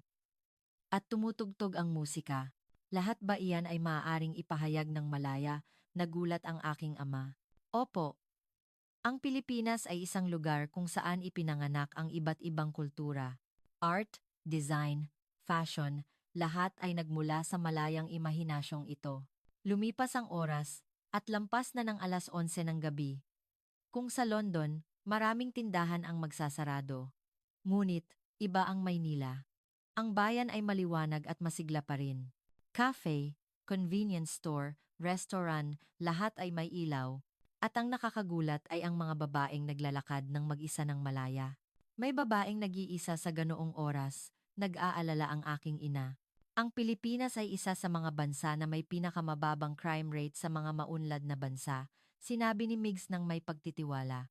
A: At tumutugtog ang musika. Lahat ba iyan ay maaaring ipahayag ng malaya? Nagulat ang aking ama. Opo, ang Pilipinas ay isang lugar kung saan ipinanganak ang iba't ibang kultura. Art, design, fashion, lahat ay nagmula sa malayang imahinasyong ito. Lumipas ang oras, at lampas na ng 11:00 ng gabi. Kung sa London, maraming tindahan ang magsasarado. Ngunit, iba ang Maynila. Ang bayan ay maliwanag at masigla pa rin. Cafe, convenience store, restaurant, lahat ay may ilaw. At ang nakakagulat ay ang mga babaeng naglalakad ng mag-isa ng malaya. May babaeng nag-iisa sa ganoong oras, nag-aalala ang aking ina. Ang Pilipinas ay isa sa mga bansa na may pinakamababang crime rate sa mga maunlad na bansa, sinabi ni Migs ng may pagtitiwala.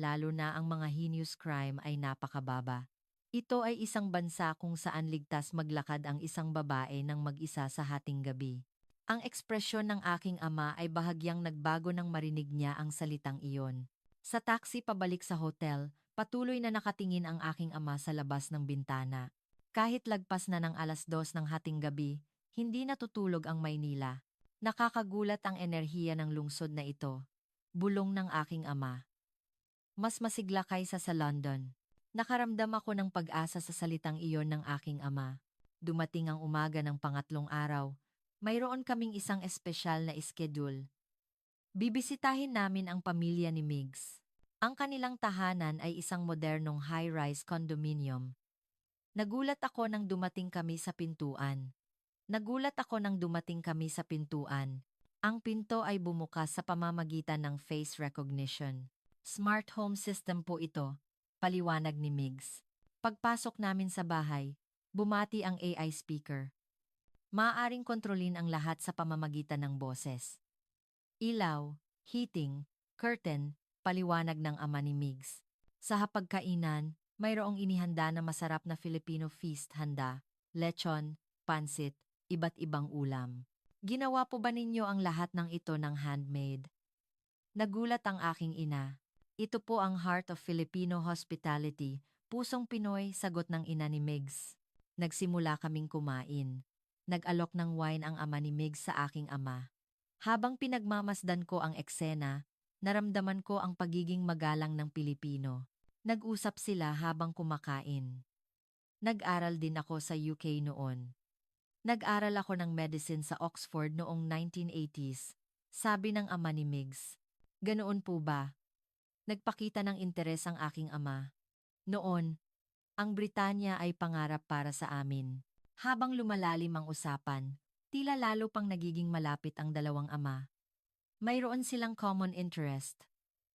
A: Lalo na ang mga heinous crime ay napakababa. Ito ay isang bansa kung saan ligtas maglakad ang isang babae ng mag-isa sa hating gabi. Ang ekspresyon ng aking ama ay bahagyang nagbago nang marinig niya ang salitang iyon. Sa taxi pabalik sa hotel, patuloy na nakatingin ang aking ama sa labas ng bintana. Kahit lagpas na ng 2:00 ng hating gabi, hindi natutulog ang Maynila. Nakakagulat ang enerhiya ng lungsod na ito. Bulong ng aking ama. Mas masigla kaysa sa London. Nakaramdam ako ng pag-asa sa salitang iyon ng aking ama. Dumating ang umaga ng pangatlong araw. Mayroon kaming isang espesyal na schedule. Bibisitahin namin ang pamilya ni Migs. Ang kanilang tahanan ay isang modernong high-rise condominium. Nagulat ako nang dumating kami sa pintuan. Nagulat ako nang dumating kami sa pintuan. Ang pinto ay bumukas sa pamamagitan ng face recognition. Smart home system po ito, paliwanag ni Migs. Pagpasok namin sa bahay, bumati ang AI speaker. Maaaring kontrolin ang lahat sa pamamagitan ng boses. Ilaw, heating, curtain, paliwanag ng ama ni Migs. Sa hapagkainan, mayroong inihanda na masarap na Filipino feast handa, lechon, pansit, iba't ibang ulam. Ginawa po ba ninyo ang lahat ng ito ng handmade? Nagulat ang aking ina. Ito po ang heart of Filipino hospitality, pusong Pinoy, sagot ng ina ni Migs. Nagsimula kaming kumain. Nag-alok ng wine ang ama ni Migs sa aking ama. Habang pinagmamasdan ko ang eksena, naramdaman ko ang pagiging magalang ng Pilipino. Nag-usap sila habang kumakain. Nag-aral din ako sa UK noon. Nag-aral ako ng medicine sa Oxford noong 1980s, sabi ng ama ni Migs. Ganoon po ba? Nagpakita ng interes ang aking ama. Noon, ang Britanya ay pangarap para sa amin. Habang lumalalim ang usapan, tila lalo pang nagiging malapit ang dalawang ama. Mayroon silang common interest.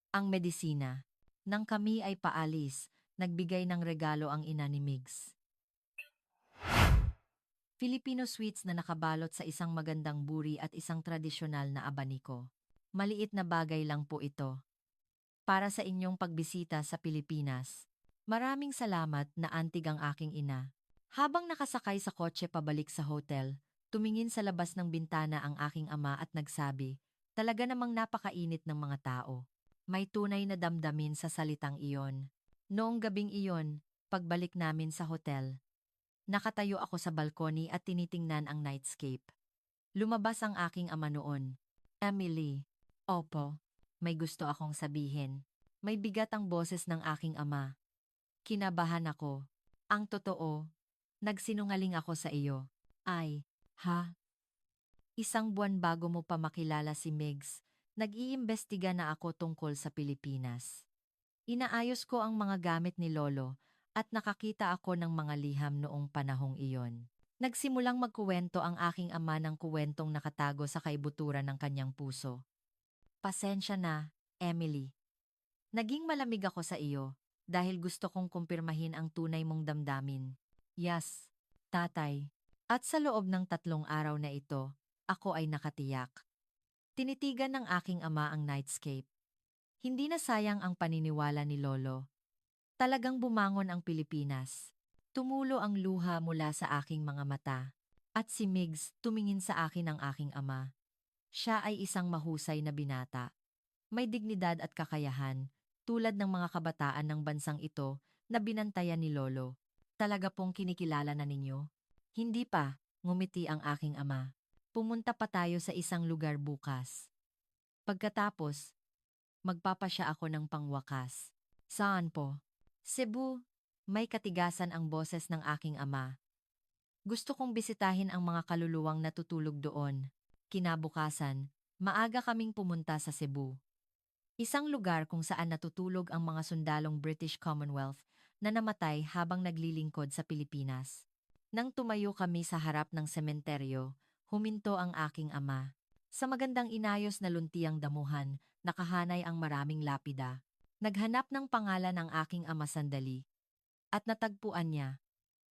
A: Ang medisina. Nang kami ay paalis, nagbigay ng regalo ang ina ni Migs. Filipino sweets na nakabalot sa isang magandang buri at isang tradisyonal na abaniko. Maliit na bagay lang po ito. Para sa inyong pagbisita sa Pilipinas. Maraming salamat na antig ang aking ina. Habang nakasakay sa kotse pabalik sa hotel, tumingin sa labas ng bintana ang aking ama at nagsabi, talaga namang napakainit ng mga tao. May tunay na damdamin sa salitang iyon. Noong gabing iyon, pagbalik namin sa hotel, nakatayo ako sa balkoni at tinitingnan ang nightscape. Lumabas ang aking ama noon. Emily. Opo, may gusto akong sabihin. May bigat ang boses ng aking ama. Kinabahan ako. Ang totoo, nagsinungaling ako sa iyo. Ay, ha? Isang buwan bago mo pa makilala si Migs, nag-iimbestiga na ako tungkol sa Pilipinas. Inaayos ko ang mga gamit ni Lolo at nakakita ako ng mga liham noong panahong iyon. Nagsimulang magkuwento ang aking ama ng kuwentong nakatago sa kaibuturan ng kanyang puso. Pasensya na, Emily. Naging malamig ako sa iyo dahil gusto kong kumpirmahin ang tunay mong damdamin. Yes, tatay. At sa loob ng 3 araw na ito, ako ay nakatiyak. Tinitigan ng aking ama ang nightscape. Hindi na sayang ang paniniwala ni Lolo. Talagang bumangon ang Pilipinas. Tumulo ang luha mula sa aking mga mata. At si Migs tumingin sa akin ang aking ama. Siya ay isang mahusay na binata. May dignidad at kakayahan, tulad ng mga kabataan ng bansang ito na binantayan ni Lolo. Talaga pong kinikilala na ninyo? Hindi pa, ngumiti ang aking ama. Pumunta pa tayo sa isang lugar bukas. Pagkatapos, magpapasya ako ng pangwakas. Saan po? Cebu. May katigasan ang boses ng aking ama. Gusto kong bisitahin ang mga kaluluwang natutulog doon. Kinabukasan, maaga kaming pumunta sa Cebu. Isang lugar kung saan natutulog ang mga sundalong British Commonwealth na namatay habang naglilingkod sa Pilipinas. Nang tumayo kami sa harap ng sementeryo, huminto ang aking ama. Sa magandang inayos na luntiang damuhan, nakahanay ang maraming lapida. Naghanap ng pangalan ang aking ama sandali. At natagpuan niya,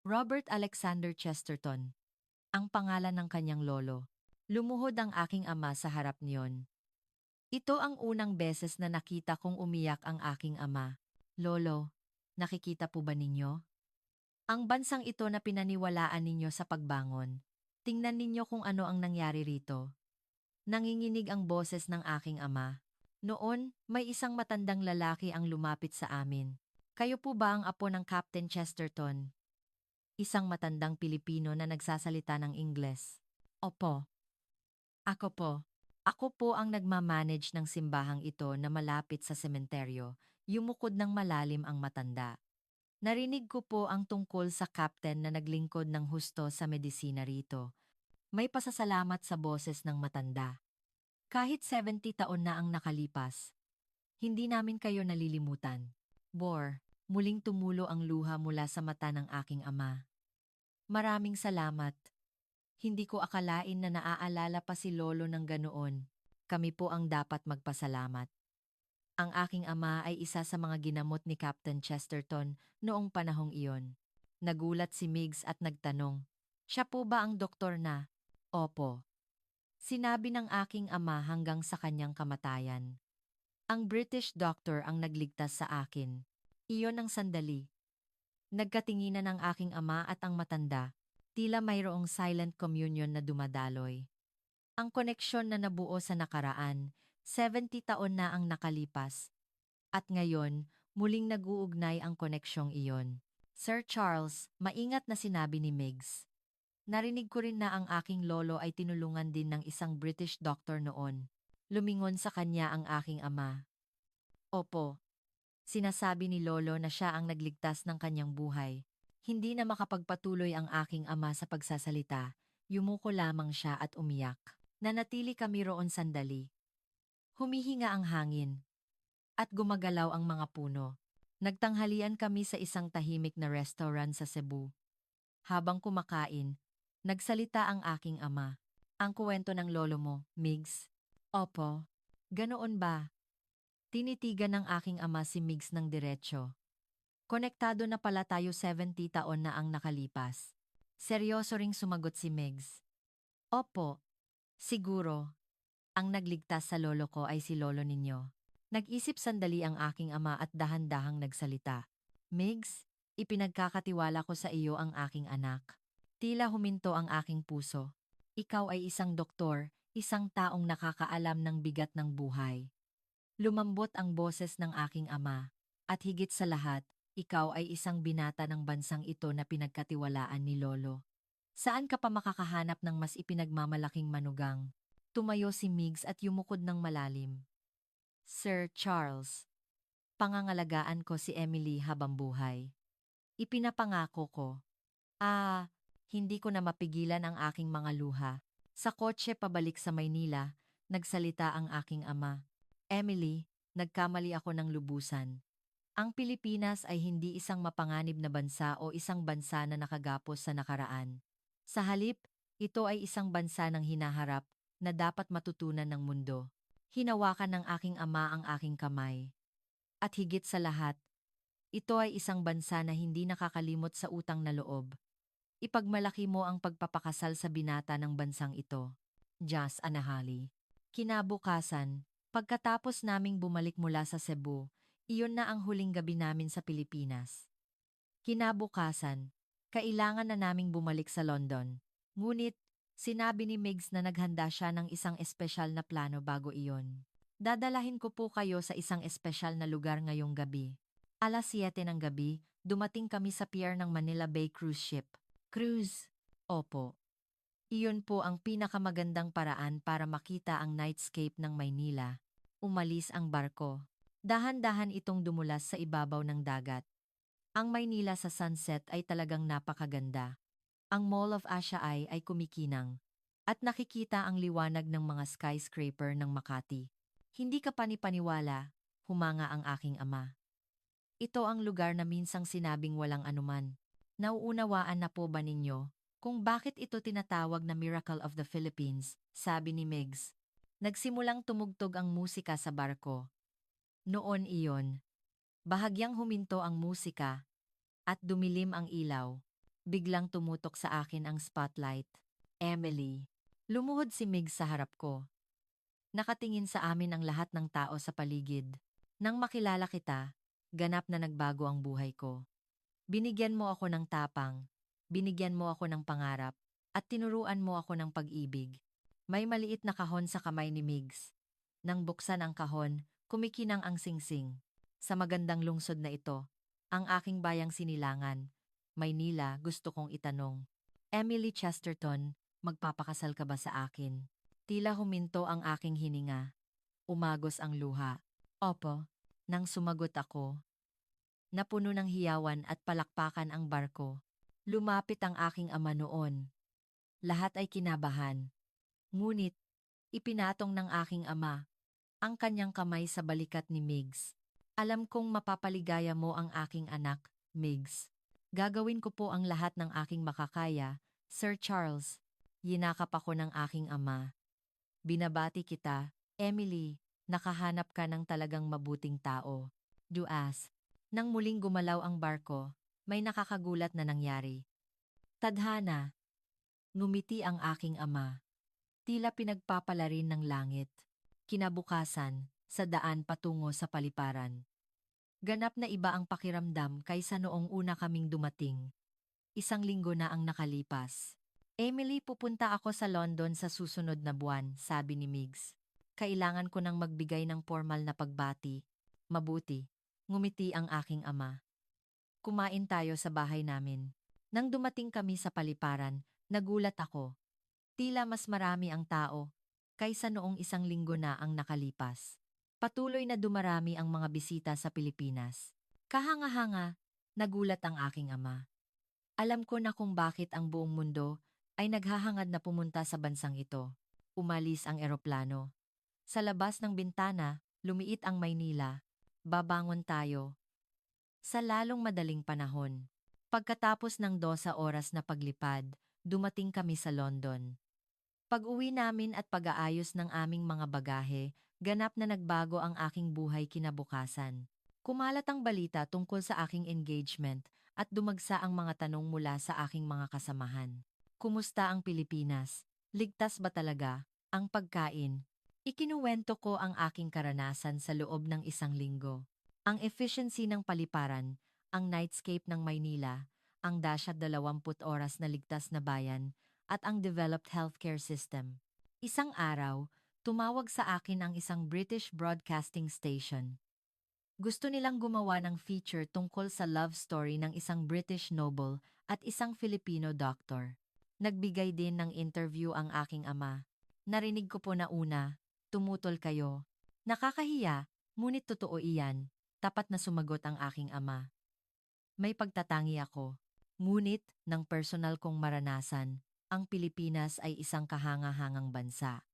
A: Robert Alexander Chesterton, ang pangalan ng kanyang lolo. Lumuhod ang aking ama sa harap niyon. Ito ang unang beses na nakita kong umiyak ang aking ama. Lolo, nakikita po ba ninyo? Ang bansang ito na pinaniwalaan ninyo sa pagbangon. Tingnan ninyo kung ano ang nangyari rito. Nanginginig ang boses ng aking ama. Noon, may isang matandang lalaki ang lumapit sa amin. Kayo po ba ang apo ng Captain Chesterton? Isang matandang Pilipino na nagsasalita ng Ingles. Opo. Ako po. Ako po ang nagmamanage ng simbahang ito na malapit sa sementeryo. Yumukod ng malalim ang matanda. Narinig ko po ang tungkol sa captain na naglingkod ng husto sa medisina rito. May pasasalamat sa boses ng matanda. Kahit 70 taon na ang nakalipas, hindi namin kayo nalilimutan. Muling tumulo ang luha mula sa mata ng aking ama. Maraming salamat. Hindi ko akalain na naaalala pa si Lolo ng ganoon. Kami po ang dapat magpasalamat. Ang aking ama ay isa sa mga ginamot ni Captain Chesterton noong panahong iyon. Nagulat si Migs at nagtanong, siya po ba ang doktor na? Opo. Sinabi ng aking ama hanggang sa kanyang kamatayan. Ang British doctor ang nagligtas sa akin. Iyon ang sandali. Nagkatinginan ang aking ama at ang matanda. Tila mayroong silent communion na dumadaloy. Ang koneksyon na nabuo sa nakaraan, 70 taon na ang nakalipas. At ngayon, muling nag-uugnay ang koneksyong iyon. Sir Charles, maingat na sinabi ni Migs. Narinig ko rin na ang aking lolo ay tinulungan din ng isang British doctor noon. Lumingon sa kanya ang aking ama. Opo, sinasabi ni Lolo na siya ang nagligtas ng kanyang buhay. Hindi na makapagpatuloy ang aking ama sa pagsasalita. Yumuko lamang siya at umiyak. Nanatili kami roon sandali. Humihinga ang hangin. At gumagalaw ang mga puno. Nagtanghalian kami sa isang tahimik na restaurant sa Cebu. Habang kumakain, nagsalita ang aking ama. Ang kuwento ng lolo mo, Migs. Opo. Ganoon ba? Tinitigan ng aking ama si Migs ng diretsyo. Konektado na pala tayo 70 taon na ang nakalipas. Seryoso ring sumagot si Migs. Opo. Siguro. Ang nagligtas sa lolo ko ay si lolo ninyo. Nag-isip sandali ang aking ama at dahan-dahang nagsalita. Migs, ipinagkakatiwala ko sa iyo ang aking anak. Tila huminto ang aking puso. Ikaw ay isang doktor, isang taong nakakaalam ng bigat ng buhay. Lumambot ang boses ng aking ama. At higit sa lahat, ikaw ay isang binata ng bansang ito na pinagkatiwalaan ni Lolo. Saan ka pa makakahanap ng mas ipinagmamalaking manugang? Tumayo si Migs at yumukod ng malalim. Sir Charles, pangangalagaan ko si Emily habang buhay. Ipinapangako ko. Ah, hindi ko na mapigilan ang aking mga luha. Sa kotse pabalik sa Maynila, nagsalita ang aking ama. Emily, nagkamali ako ng lubusan. Ang Pilipinas ay hindi isang mapanganib na bansa o isang bansa na nakagapos sa nakaraan. Sa halip, ito ay isang bansa ng hinaharap na dapat matutunan ng mundo. Hinawakan ng aking ama ang aking kamay. At higit sa lahat, ito ay isang bansa na hindi nakakalimot sa utang na loob. Ipagmalaki mo ang pagpapakasal sa binata ng bansang ito. Jas Anahali. Kinabukasan, pagkatapos naming bumalik mula sa Cebu, iyon na ang huling gabi namin sa Pilipinas. Kinabukasan, kailangan na naming bumalik sa London. Ngunit, sinabi ni Migs na naghanda siya ng isang espesyal na plano bago iyon. Dadalahin ko po kayo sa isang espesyal na lugar ngayong gabi. Alas 7 ng gabi, dumating kami sa pier ng Manila Bay Cruise Ship. Cruise? Opo. Iyon po ang pinakamagandang paraan para makita ang nightscape ng Maynila. Umalis ang barko. Dahan-dahan itong dumulas sa ibabaw ng dagat. Ang Maynila sa sunset ay talagang napakaganda. Ang Mall of Asia ay kumikinang. At nakikita ang liwanag ng mga skyscraper ng Makati. Hindi ka panipaniwala, humanga ang aking ama. Ito ang lugar na minsang sinabing walang anuman. Nauunawaan na po ba ninyo kung bakit ito tinatawag na Miracle of the Philippines, sabi ni Migs. Nagsimulang tumugtog ang musika sa barko. Noon iyon, bahagyang huminto ang musika at dumilim ang ilaw. Biglang tumutok sa akin ang spotlight. Emily. Lumuhod si Migs sa harap ko. Nakatingin sa amin ang lahat ng tao sa paligid. Nang makilala kita, ganap na nagbago ang buhay ko. Binigyan mo ako ng tapang, binigyan mo ako ng pangarap, at tinuruan mo ako ng pag-ibig. May maliit na kahon sa kamay ni Migs. Nang buksan ang kahon, kumikinang ang singsing. Sa magandang lungsod na ito, ang aking bayang sinilangan, Maynila, gusto kong itanong. Emily Chesterton, magpapakasal ka ba sa akin? Tila huminto ang aking hininga. Umagos ang luha. Opo, nang sumagot ako. Napuno ng hiyawan at palakpakan ang barko. Lumapit ang aking ama noon. Lahat ay kinabahan. Ngunit, ipinatong ng aking ama ang kanyang kamay sa balikat ni Migs. Alam kong mapapaligaya mo ang aking anak, Migs. Gagawin ko po ang lahat ng aking makakaya, Sir Charles. Yinakap ako ng aking ama. Binabati kita, Emily, nakahanap ka ng talagang mabuting tao. Duas. Nang muling gumalaw ang barko, may nakakagulat na nangyari. Tadhana. Ngumiti ang aking ama. Tila pinagpapala rin ng langit. Kinabukasan, sa daan patungo sa paliparan. Ganap na iba ang pakiramdam kaysa noong una kaming dumating. Isang linggo na ang nakalipas. Emily, pupunta ako sa London sa susunod na buwan, sabi ni Migs. Kailangan ko nang magbigay ng formal na pagbati. Mabuti. Ngumiti ang aking ama. Kumain tayo sa bahay namin. Nang dumating kami sa paliparan, nagulat ako. Tila mas marami ang tao kaysa noong isang linggo na ang nakalipas. Patuloy na dumarami ang mga bisita sa Pilipinas. Kahanga-hanga, nagulat ang aking ama. Alam ko na kung bakit ang buong mundo ay naghahangad na pumunta sa bansang ito. Umalis ang eroplano. Sa labas ng bintana, lumiit ang Maynila. Babangon tayo. Sa lalong madaling panahon. Pagkatapos ng 12 oras na paglipad, dumating kami sa London. Pag-uwi namin at pag-aayos ng aming mga bagahe, ganap na nagbago ang aking buhay kinabukasan. Kumalat ang balita tungkol sa aking engagement at dumagsa ang mga tanong mula sa aking mga kasamahan. Kumusta ang Pilipinas? Ligtas ba talaga? Ang pagkain? Ikinuwento ko ang aking karanasan sa loob ng isang linggo. Ang efficiency ng paliparan, ang nightscape ng Maynila, ang dasyat 20 oras na ligtas na bayan, at ang developed healthcare system. Isang araw, tumawag sa akin ang isang British broadcasting station. Gusto nilang gumawa ng feature tungkol sa love story ng isang British noble at isang Filipino doctor. Nagbigay din ng interview ang aking ama. Narinig ko po na una, tumutol kayo. Nakakahiya, ngunit totoo iyan, tapat na sumagot ang aking ama. May pagtatangi ako. Ngunit, ng personal kong maranasan, ang Pilipinas ay isang kahanga-hangang bansa.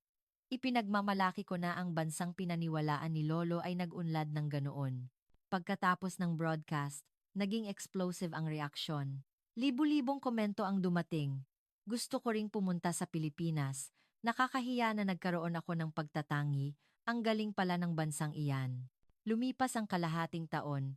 A: Ipinagmamalaki ko na ang bansang pinaniwalaan ni Lolo ay nag-unlad ng ganoon. Pagkatapos ng broadcast, naging explosive ang reaksyon. Libu-libong komento ang dumating. Gusto ko ring pumunta sa Pilipinas. Nakakahiya na nagkaroon ako ng pagtatangi. Ang galing pala ng bansang iyan. Lumipas ang kalahating taon.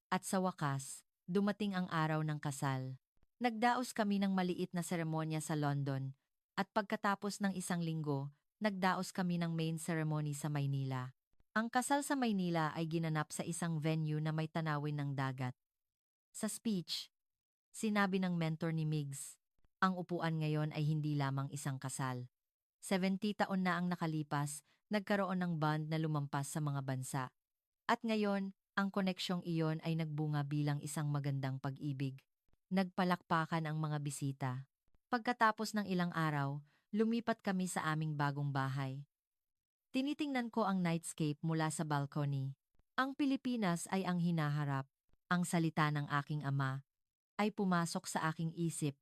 A: At sa wakas, dumating ang araw ng kasal. Nagdaos kami ng maliit na seremonya sa London. At pagkatapos ng isang linggo, nagdaos kami ng main ceremony sa Maynila. Ang kasal sa Maynila ay ginanap sa isang venue na may tanawin ng dagat. Sa speech, sinabi ng mentor ni Migs, ang upuan ngayon ay hindi lamang isang kasal. 70 taon na ang nakalipas, nagkaroon ng bond na lumampas sa mga bansa. At ngayon, ang koneksyong iyon ay nagbunga bilang isang magandang pag-ibig. Nagpalakpakan ang mga bisita. Pagkatapos ng ilang araw, lumipat kami sa aming bagong bahay. Tinitingnan ko ang nightscape mula sa balcony. Ang Pilipinas ay ang hinaharap. Ang salita ng aking ama ay pumasok sa aking isip.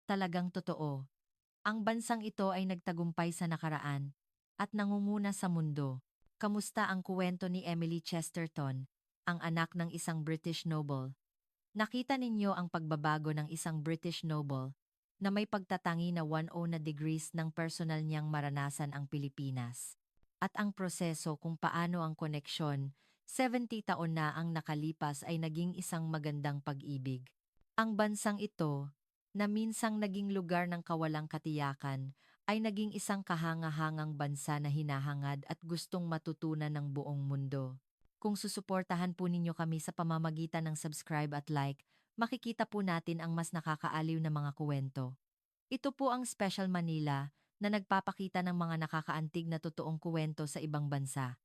A: Talagang totoo. Ang bansang ito ay nagtagumpay sa nakaraan at nangunguna sa mundo. Kamusta ang kuwento ni Emily Chesterton, ang anak ng isang British noble? Nakita ninyo ang pagbabago ng isang British noble na may pagtatangi na 100 na degrees ng personal niyang maranasan ang Pilipinas. At ang proseso kung paano ang koneksyon, 70 taon na ang nakalipas ay naging isang magandang pag-ibig. Ang bansang ito, na minsang naging lugar ng kawalang katiyakan, ay naging isang kahanga-hangang bansa na hinahangad at gustong matutunan ng buong mundo. Kung susuportahan po ninyo kami sa pamamagitan ng subscribe at like, makikita po natin ang mas nakakaaliw na mga kuwento. Ito po ang Special Manila na nagpapakita ng mga nakakaantig na totoong kuwento sa ibang bansa.